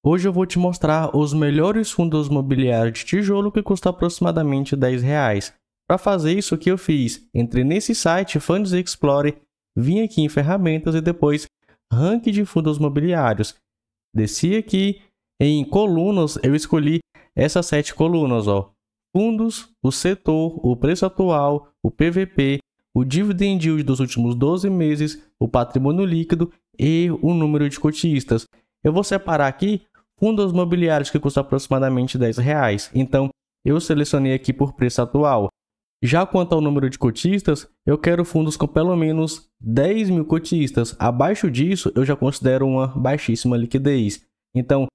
Hoje eu vou te mostrar os melhores fundos imobiliários de tijolo que custam aproximadamente R$10. Para fazer isso, o que eu fiz? Entrei nesse site Funds Explorer, vim aqui em ferramentas e depois ranking de fundos imobiliários. Desci aqui em colunas, eu escolhi essas 7 colunas, fundos, o setor, o preço atual, o PVP, o dividend yield dos últimos 12 meses, o patrimônio líquido e o número de cotistas. Eu vou separar aqui fundos imobiliários que custam aproximadamente R$10. Então, eu selecionei aqui por preço atual. Já quanto ao número de cotistas, eu quero fundos com pelo menos 10 mil cotistas. Abaixo disso, eu já considero uma baixíssima liquidez. Então,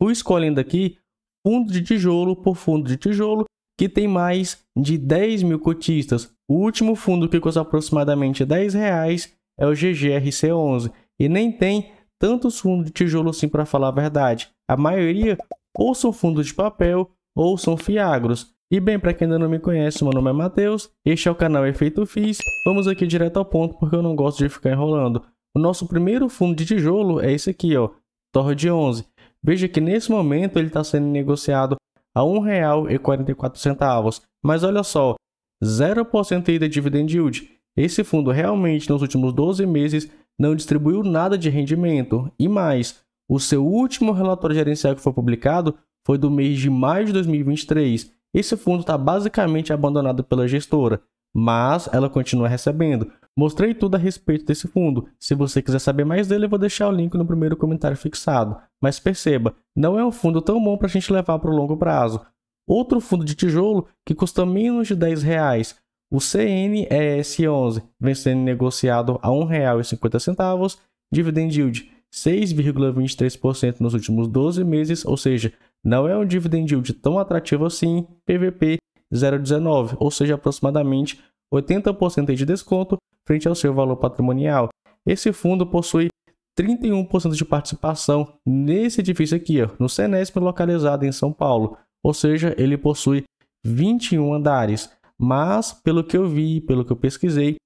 fui escolhendo aqui fundo de tijolo por fundo de tijolo que tem mais de 10 mil cotistas. O último fundo que custa aproximadamente R$10 é o GGRC11 e nem tem tantos fundos de tijolo assim, para falar a verdade. A maioria ou são fundos de papel ou são fiagros. E bem, para quem ainda não me conhece, meu nome é Matheus, este é o canal Efeito FIIs. Vamos aqui direto ao ponto porque eu não gosto de ficar enrolando. O nosso primeiro fundo de tijolo é esse aqui, Tord 11. Veja que nesse momento ele está sendo negociado a R$1,44. Mas olha só, 0% aí de dividend yield. Esse fundo realmente nos últimos 12 meses não distribuiu nada de rendimento. E mais, o seu último relatório gerencial que foi publicado foi do mês de maio de 2023. Esse fundo está basicamente abandonado pela gestora, mas ela continua recebendo. Mostrei tudo a respeito desse fundo. Se você quiser saber mais dele, eu vou deixar o link no primeiro comentário fixado. Mas perceba, não é um fundo tão bom para a gente levar para o longo prazo. Outro fundo de tijolo que custa menos de R$10, o CNES11, vem sendo negociado a R$1,50, dividend yield 6,23% nos últimos 12 meses, ou seja, não é um dividend yield tão atrativo assim, PVP 0,19, ou seja, aproximadamente 80% de desconto frente ao seu valor patrimonial. Esse fundo possui 31% de participação nesse edifício aqui, no Senesp, localizado em São Paulo, ou seja, ele possui 21 andares. Mas, pelo que eu vi, pelo que eu pesquisei,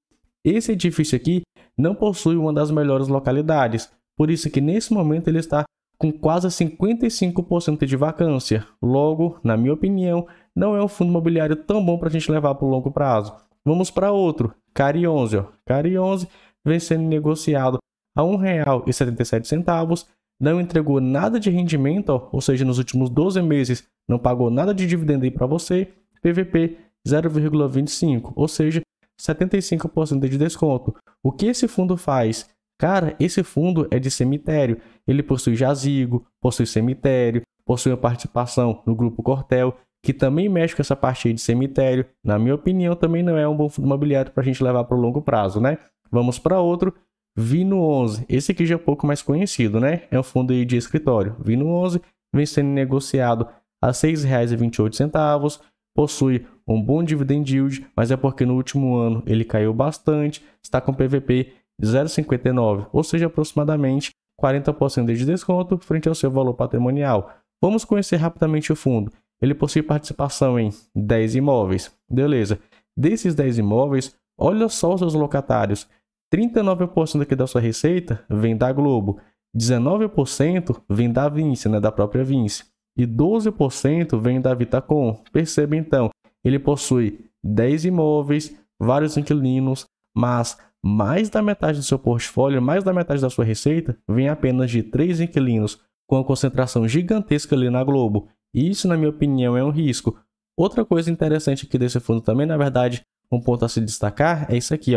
esse edifício aqui não possui uma das melhores localidades. Por isso que nesse momento ele está com quase 55% de vacância. Logo, na minha opinião, não é um fundo imobiliário tão bom para a gente levar para o longo prazo. Vamos para outro, CARI 11. CARI 11 vem sendo negociado a R$1,77. Não entregou nada de rendimento, ou seja, nos últimos 12 meses não pagou nada de dividendo aí para você. PVP 0,25, ou seja, 75% de desconto. O que esse fundo faz? Cara, esse fundo é de cemitério. Ele possui jazigo, possui cemitério, possui uma participação no Grupo Cortel, que também mexe com essa parte aí de cemitério. Na minha opinião, também não é um bom fundo imobiliário para a gente levar para o longo prazo, né? Vamos para outro, Vino 11. Esse aqui já é um pouco mais conhecido, né? É um fundo aí de escritório. Vino 11 vem sendo negociado a R$6,28. Possui um bom dividend yield, mas é porque no último ano ele caiu bastante, está com PVP 0,59, ou seja, aproximadamente 40% de desconto frente ao seu valor patrimonial. Vamos conhecer rapidamente o fundo. Ele possui participação em 10 imóveis. Beleza. Desses 10 imóveis, olha só os seus locatários. 39% aqui da sua receita vem da Globo, 19% vem da Vinci, da própria Vinci, e 12% vem da Vitacom. Perceba então, ele possui 10 imóveis, vários inquilinos, mas mais da metade do seu portfólio, mais da metade da sua receita, vem apenas de 3 inquilinos, com uma concentração gigantesca ali na Globo. E isso, na minha opinião, é um risco. Outra coisa interessante aqui desse fundo também, na verdade, um ponto a se destacar é isso aqui,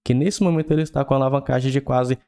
que nesse momento ele está com a alavancagem de quase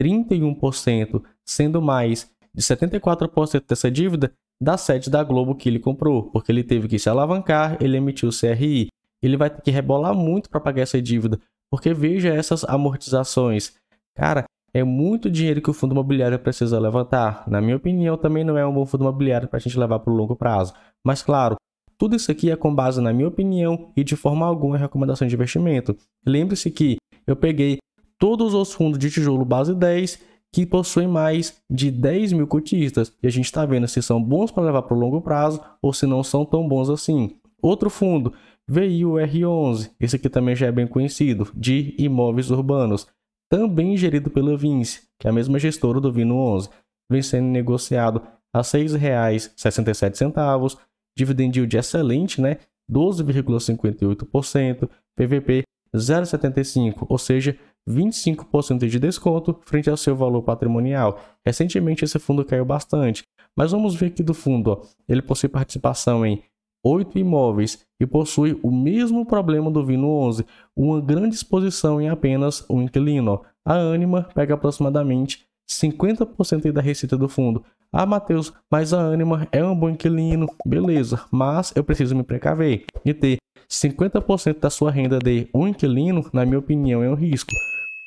31%, sendo mais de 74% dessa dívida da sede da Globo que ele comprou, porque ele teve que se alavancar, ele emitiu o CRI. Ele vai ter que rebolar muito para pagar essa dívida, porque veja essas amortizações. Cara, é muito dinheiro que o fundo imobiliário precisa levantar. Na minha opinião, também não é um bom fundo imobiliário para a gente levar para o longo prazo. Mas claro, tudo isso aqui é com base na minha opinião e de forma alguma é recomendação de investimento. Lembre-se que eu peguei todos os fundos de tijolo base 10 que possuem mais de 10 mil cotistas. E a gente está vendo se são bons para levar para o longo prazo ou se não são tão bons assim. Outro fundo, VIUR11. Esse aqui também já é bem conhecido, de imóveis urbanos. Também gerido pela Vinci, que é a mesma gestora do Vino 11. Vem sendo negociado a R$ 6,67, dividend yield excelente, né? 12,58%, PVP 0,75, ou seja, 25% de desconto frente ao seu valor patrimonial. Recentemente esse fundo caiu bastante, mas vamos ver aqui do fundo, ó. Ele possui participação em 8 imóveis e possui o mesmo problema do Vino 11, uma grande exposição em apenas um inquilino, ó. A Ânima pega aproximadamente 50% da receita do fundo. Ah, Matheus, mas a Ânima é um bom inquilino, beleza, mas eu preciso me precaver e ter 50% da sua renda de um inquilino, na minha opinião, é um risco.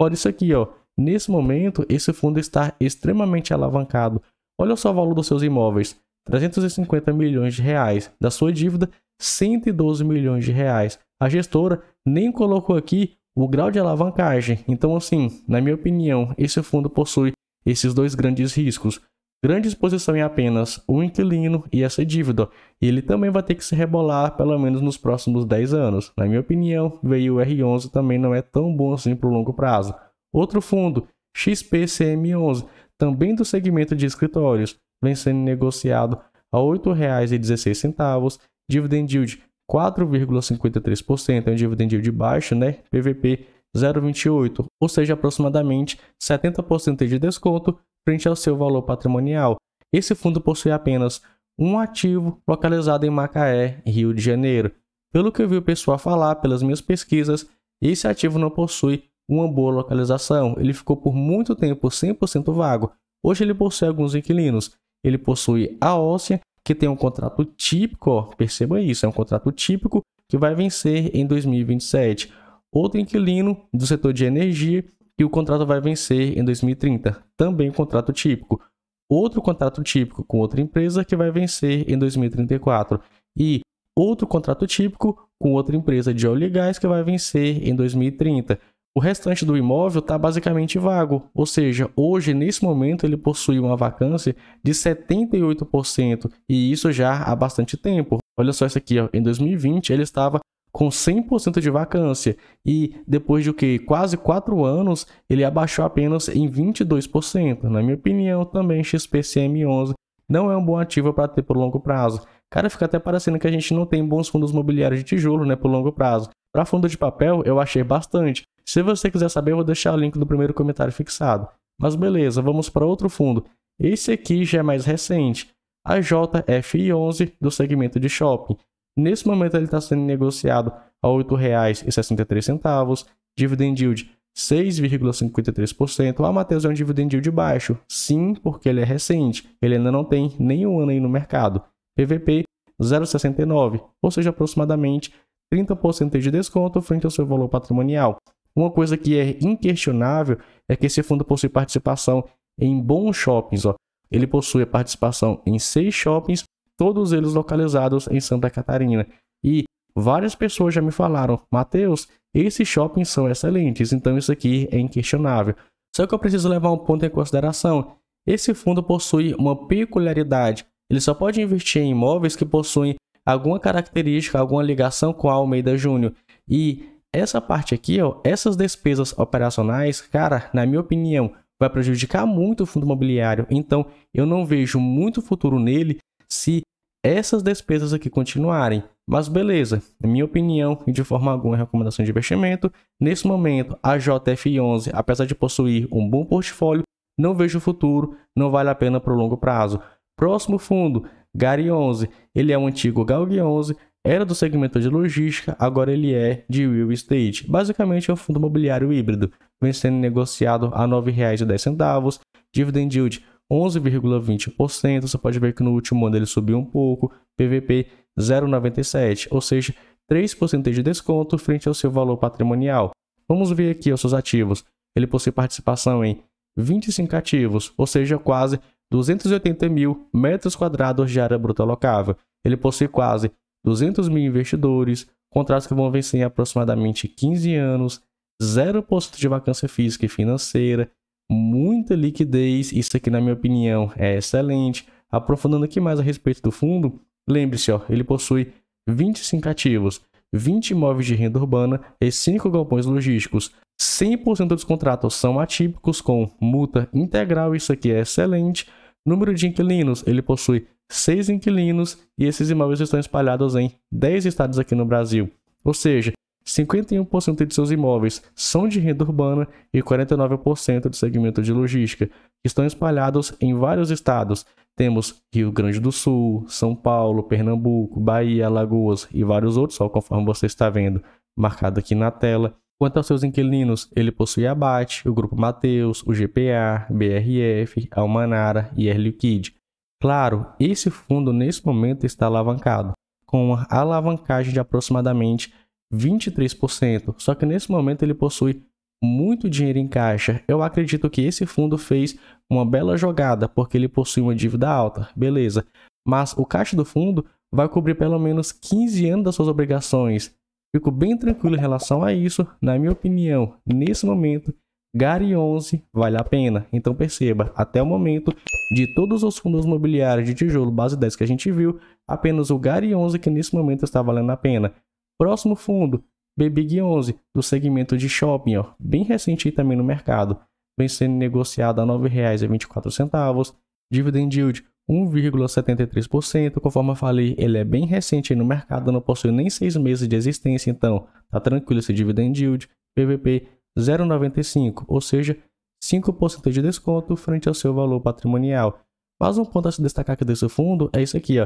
Olha isso aqui, ó. Nesse momento, esse fundo está extremamente alavancado. Olha só o valor dos seus imóveis, 350 milhões de reais. Da sua dívida, 112 milhões de reais. A gestora nem colocou aqui o grau de alavancagem. Então, assim, na minha opinião, esse fundo possui esses dois grandes riscos. Grande exposição em apenas um inquilino e essa dívida. E ele também vai ter que se rebolar pelo menos nos próximos 10 anos. Na minha opinião, veio o R11 também não é tão bom assim para o longo prazo. Outro fundo, XPCM11, também do segmento de escritórios, vem sendo negociado a R$ 8,16, dividend yield 4,53%, é um dividend yield baixo, né? PVP 0,28, ou seja, aproximadamente 70% de desconto frente ao seu valor patrimonial. Esse fundo possui apenas um ativo localizado em Macaé, Rio de Janeiro. Pelo que eu vi o pessoal falar, pelas minhas pesquisas, esse ativo não possui uma boa localização. Ele ficou por muito tempo 100% vago. Hoje ele possui alguns inquilinos. Ele possui a Óssea, que tem um contrato típico, ó, perceba isso, é um contrato típico que vai vencer em 2027. Outro inquilino do setor de energia, que o contrato vai vencer em 2030, também contrato típico. Outro contrato típico com outra empresa que vai vencer em 2034. E outro contrato típico com outra empresa de óleo e gás que vai vencer em 2030. O restante do imóvel está basicamente vago, ou seja, hoje, nesse momento, ele possui uma vacância de 78%, e isso já há bastante tempo. Olha só isso aqui, ó. Em 2020 ele estava com 100% de vacância, e depois de quase 4 anos, ele abaixou apenas em 22%. Na minha opinião, também XPCM11 não é um bom ativo para ter por longo prazo. Cara, fica até parecendo que a gente não tem bons fundos imobiliários de tijolo, né, por longo prazo. Para fundo de papel, eu achei bastante. Se você quiser saber, eu vou deixar o link do primeiro comentário fixado. Mas beleza, vamos para outro fundo. Esse aqui já é mais recente, a JFI11 do segmento de shopping. Nesse momento ele está sendo negociado a R$ 8,63, dividend yield 6,53%. Ah, Matheus, é um dividend yield baixo. Sim, porque ele é recente, ele ainda não tem nenhum ano aí no mercado. PVP 0,69, ou seja, aproximadamente 30% de desconto frente ao seu valor patrimonial. Uma coisa que é inquestionável é que esse fundo possui participação em bons shoppings. Ó. Ele possui a participação em 6 shoppings, todos eles localizados em Santa Catarina. E várias pessoas já me falaram, Matheus, esses shoppings são excelentes, então isso aqui é inquestionável. Só que eu preciso levar um ponto em consideração. Esse fundo possui uma peculiaridade. Ele só pode investir em imóveis que possuem alguma característica, alguma ligação com a Almeida Júnior. E essa parte aqui, ó, essas despesas operacionais, cara, na minha opinião, vai prejudicar muito o fundo imobiliário. Então, eu não vejo muito futuro nele se essas despesas aqui continuarem. Mas beleza, na minha opinião, e de forma alguma recomendação de investimento, nesse momento, a JFI11, apesar de possuir um bom portfólio, não vejo futuro, não vale a pena para o longo prazo. Próximo fundo, Gari 11, ele é um antigo Galg 11, era do segmento de logística, agora ele é de real estate. Basicamente é um fundo imobiliário híbrido, vem sendo negociado a R$ 9,10, dividend yield 11,20%, você pode ver que no último ano ele subiu um pouco, PVP 0,97, ou seja, 3% de desconto frente ao seu valor patrimonial. Vamos ver aqui os seus ativos. Ele possui participação em 25 ativos, ou seja, quase 280 mil metros quadrados de área bruta alocável. Ele possui quase 200 mil investidores, contratos que vão vencer em aproximadamente 15 anos, 0% de vacância física e financeira, muita liquidez, isso aqui na minha opinião é excelente. Aprofundando aqui mais a respeito do fundo, lembre-se, ó, ele possui 25 ativos, 20 imóveis de renda urbana e 5 galpões logísticos. 100% dos contratos são atípicos com multa integral, isso aqui é excelente. Número de inquilinos, ele possui 6 inquilinos e esses imóveis estão espalhados em 10 estados aqui no Brasil. Ou seja, 51% de seus imóveis são de renda urbana e 49% do segmento de logística, que estão espalhados em vários estados. Temos Rio Grande do Sul, São Paulo, Pernambuco, Bahia, Alagoas e vários outros, só conforme você está vendo, marcado aqui na tela. Quanto aos seus inquilinos, ele possui a BAT, o Grupo Mateus, o GPA, BRF, Almanara e Air Liquide. Claro, esse fundo nesse momento está alavancado, com uma alavancagem de aproximadamente 23%, só que nesse momento ele possui muito dinheiro em caixa. Eu acredito que esse fundo fez uma bela jogada, porque ele possui uma dívida alta, beleza, mas o caixa do fundo vai cobrir pelo menos 15 anos das suas obrigações. Fico bem tranquilo em relação a isso. Na minha opinião, nesse momento, GARI 11 vale a pena. Então perceba, até o momento, de todos os fundos imobiliários de tijolo base 10 que a gente viu, apenas o GARI 11 que nesse momento está valendo a pena. Próximo fundo, BBIG 11, do segmento de shopping, bem recente também no mercado, vem sendo negociado a R$ 9,24, dividend yield 1,73%, conforme eu falei, ele é bem recente no mercado, não possui nem 6 meses de existência, então tá tranquilo esse dividend yield, PVP 0,95, ou seja, 5% de desconto frente ao seu valor patrimonial. Mas um ponto a se destacar aqui desse fundo é isso aqui,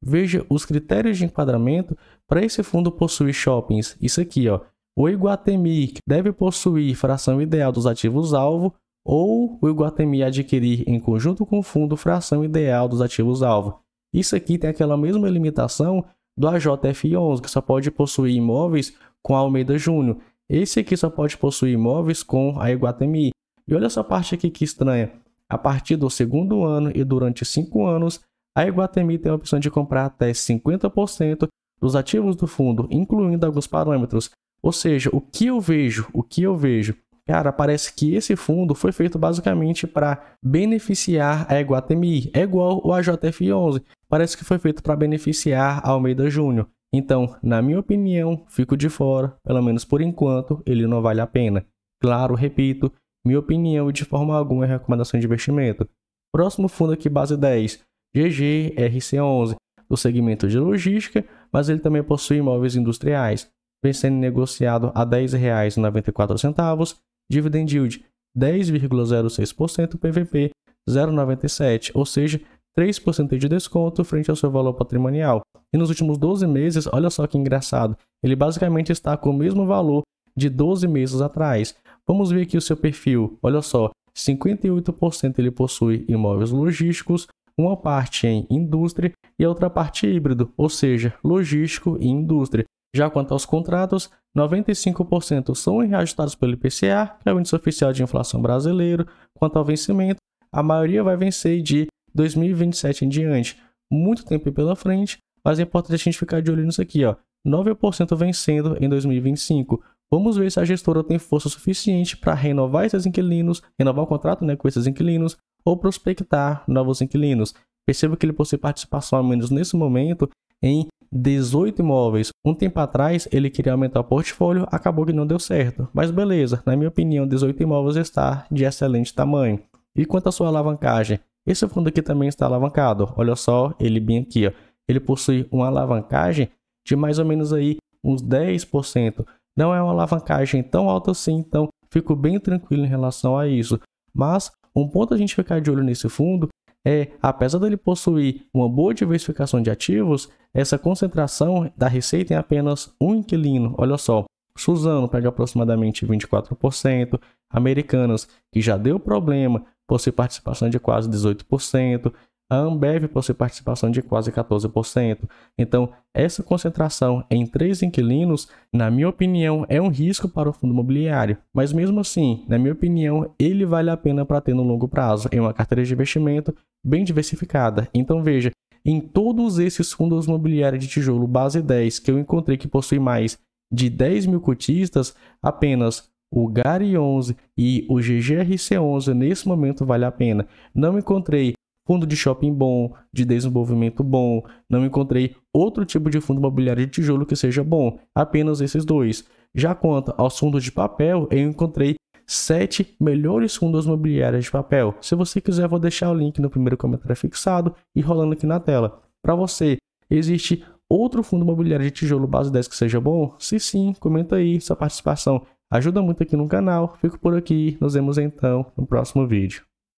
Veja os critérios de enquadramento para esse fundo possuir shoppings. Isso aqui, o Iguatemi deve possuir fração ideal dos ativos-alvo ou o Iguatemi adquirir em conjunto com o fundo fração ideal dos ativos-alvo. Isso aqui tem aquela mesma limitação do AJF 11, que só pode possuir imóveis com a Almeida Júnior. Esse aqui só pode possuir imóveis com a Iguatemi. E olha essa parte aqui que estranha. A partir do segundo ano e durante 5 anos, a Iguatemi tem a opção de comprar até 50% dos ativos do fundo, incluindo alguns parâmetros. Ou seja, o que eu vejo? Cara, parece que esse fundo foi feito basicamente para beneficiar a Iguatemi. É igual o AJF 11. Parece que foi feito para beneficiar a Almeida Júnior. Então, na minha opinião, fico de fora. Pelo menos por enquanto, ele não vale a pena. Claro, repito, minha opinião e de forma alguma é recomendação de investimento. Próximo fundo aqui, base 10. GGRC11, do segmento de logística, mas ele também possui imóveis industriais. Vem sendo negociado a R$ 10,94, dividend yield 10,06%, PVP 0,97, ou seja, 3% de desconto frente ao seu valor patrimonial. E nos últimos 12 meses, olha só que engraçado, ele basicamente está com o mesmo valor de 12 meses atrás. Vamos ver aqui o seu perfil, olha só, 58% ele possui imóveis logísticos, uma parte em indústria e a outra parte híbrido, ou seja, logístico e indústria. Já quanto aos contratos, 95% são reajustados pelo IPCA, que é o índice oficial de inflação brasileiro. Quanto ao vencimento, a maioria vai vencer de 2027 em diante. Muito tempo pela frente, mas é importante a gente ficar de olho nisso aqui, 9% vencendo em 2025. Vamos ver se a gestora tem força suficiente para renovar esses inquilinos, renovar o contrato com esses inquilinos, ou prospectar novos inquilinos. Perceba que ele possui participação, ao menos nesse momento, em 18 imóveis. Um tempo atrás, ele queria aumentar o portfólio, acabou que não deu certo. Mas beleza, na minha opinião, 18 imóveis está de excelente tamanho. E quanto à sua alavancagem? Esse fundo aqui também está alavancado. Olha só, ele bem aqui. Ele possui uma alavancagem de mais ou menos aí uns 10%. Não é uma alavancagem tão alta assim, então fico bem tranquilo em relação a isso. Mas um ponto a gente ficar de olho nesse fundo é, apesar dele possuir uma boa diversificação de ativos, essa concentração da receita em apenas um inquilino. Olha só, Suzano pega aproximadamente 24%, Americanas, que já deu problema, possui participação de quase 18%, a Ambev possui participação de quase 14%. Então, essa concentração em 3 inquilinos, na minha opinião, é um risco para o fundo imobiliário. Mas mesmo assim, na minha opinião, ele vale a pena para ter no longo prazo, em uma carteira de investimento bem diversificada. Então veja, em todos esses fundos imobiliários de tijolo base 10 que eu encontrei que possui mais de 10 mil cotistas, apenas o GARI 11 e o GGRC 11 nesse momento vale a pena. Não encontrei fundo de shopping bom, de desenvolvimento bom, não encontrei outro tipo de fundo imobiliário de tijolo que seja bom, apenas esses dois. Já quanto aos fundos de papel, eu encontrei 7 melhores fundos imobiliários de papel. Se você quiser, vou deixar o link no primeiro comentário fixado e rolando aqui na tela. Para você, existe outro fundo imobiliário de tijolo base 10 que seja bom? Se sim, comenta aí, sua participação ajuda muito aqui no canal. Fico por aqui, nos vemos então no próximo vídeo.